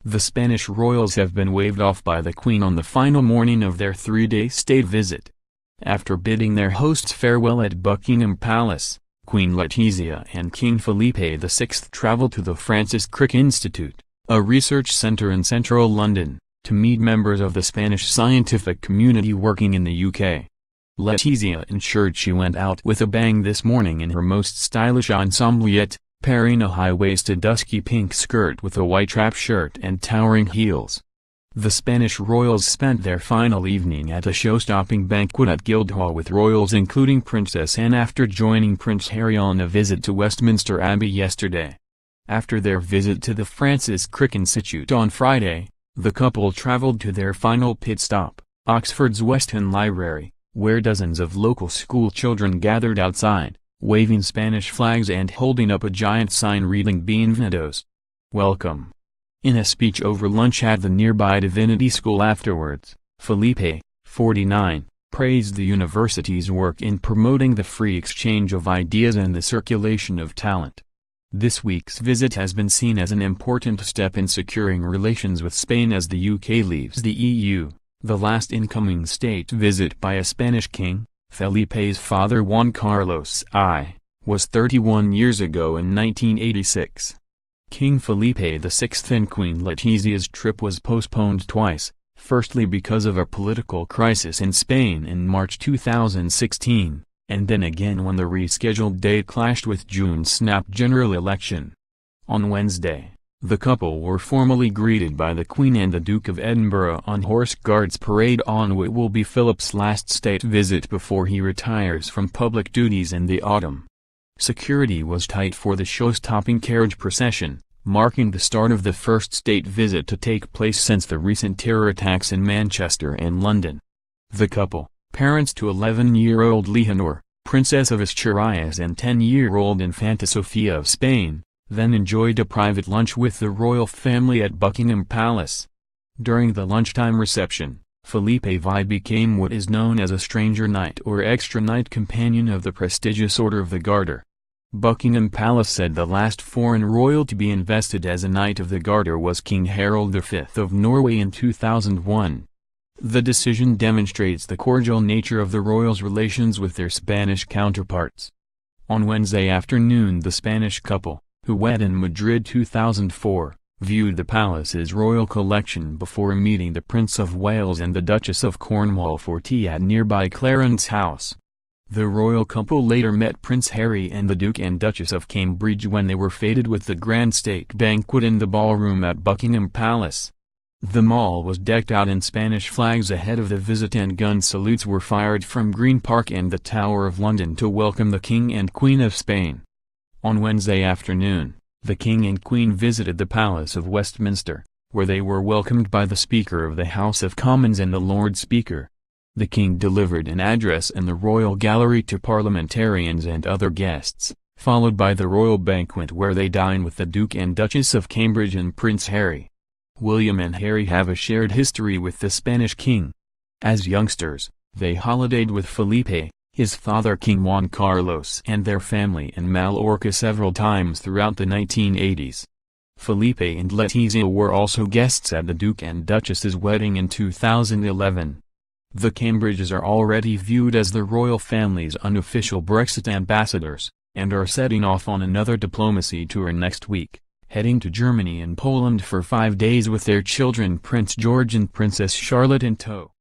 The Spanish royals have been waved off by the Queen on the final morning of their three-day state visit. After bidding their hosts farewell at Buckingham Palace, Queen Letizia and King Felipe VI traveled to the Francis Crick Institute, a research center in central London, to meet members of the Spanish scientific community working in the UK. Letizia ensured she went out with a bang this morning in her most stylish ensemble yet, pairing a high-waisted dusky pink skirt with a white trap shirt and towering heels. The Spanish royals spent their final evening at a show-stopping banquet at Guildhall with royals including Princess Anne after joining Prince Harry on a visit to Westminster Abbey yesterday. After their visit to the Francis Crick Institute on Friday, the couple travelled to their final pit stop, Oxford's West End Library, where dozens of local school children gathered outside, waving Spanish flags and holding up a giant sign reading Bienvenidos. Welcome. In a speech over lunch at the nearby Divinity School afterwards, Felipe, 49, praised the university's work in promoting the free exchange of ideas and the circulation of talent. This week's visit has been seen as an important step in securing relations with Spain as the UK leaves the EU. The last incoming state visit by a Spanish king, Felipe's father Juan Carlos I, was 31 years ago in 1986. King Felipe VI and Queen Letizia's trip was postponed twice, firstly because of a political crisis in Spain in March 2016, and then again when the rescheduled date clashed with June's snap general election. On Wednesday, the couple were formally greeted by the Queen and the Duke of Edinburgh on Horse Guards Parade on what will be Philip's last state visit before he retires from public duties in the autumn. Security was tight for the show-stopping carriage procession, marking the start of the first state visit to take place since the recent terror attacks in Manchester and London. The couple, parents to 11-year-old Leonor, Princess of Asturias and 10-year-old Infanta Sofia of Spain, then enjoyed a private lunch with the royal family at Buckingham Palace. During the lunchtime reception, Felipe VI became what is known as a Stranger Knight or Extra Knight Companion of the prestigious Order of the Garter. Buckingham Palace said the last foreign royal to be invested as a Knight of the Garter was King Harald V of Norway in 2001. The decision demonstrates the cordial nature of the royals' relations with their Spanish counterparts. On Wednesday afternoon the Spanish couple, who wed in Madrid 2004, viewed the palace's royal collection before meeting the Prince of Wales and the Duchess of Cornwall for tea at nearby Clarence House. The royal couple later met Prince Harry and the Duke and Duchess of Cambridge when they were feted with the grand state banquet in the ballroom at Buckingham Palace. The mall was decked out in Spanish flags ahead of the visit and gun salutes were fired from Green Park and the Tower of London to welcome the King and Queen of Spain. On Wednesday afternoon, the King and Queen visited the Palace of Westminster, where they were welcomed by the Speaker of the House of Commons and the Lord Speaker. The King delivered an address in the Royal Gallery to parliamentarians and other guests, followed by the royal banquet where they dined with the Duke and Duchess of Cambridge and Prince Harry. William and Harry have a shared history with the Spanish king. As youngsters, they holidayed with Felipe, his father King Juan Carlos and their family in Mallorca several times throughout the 1980s. Felipe and Letizia were also guests at the Duke and Duchess's wedding in 2011. The Cambridges are already viewed as the royal family's unofficial Brexit ambassadors, and are setting off on another diplomacy tour next week, heading to Germany and Poland for 5 days with their children Prince George and Princess Charlotte in tow.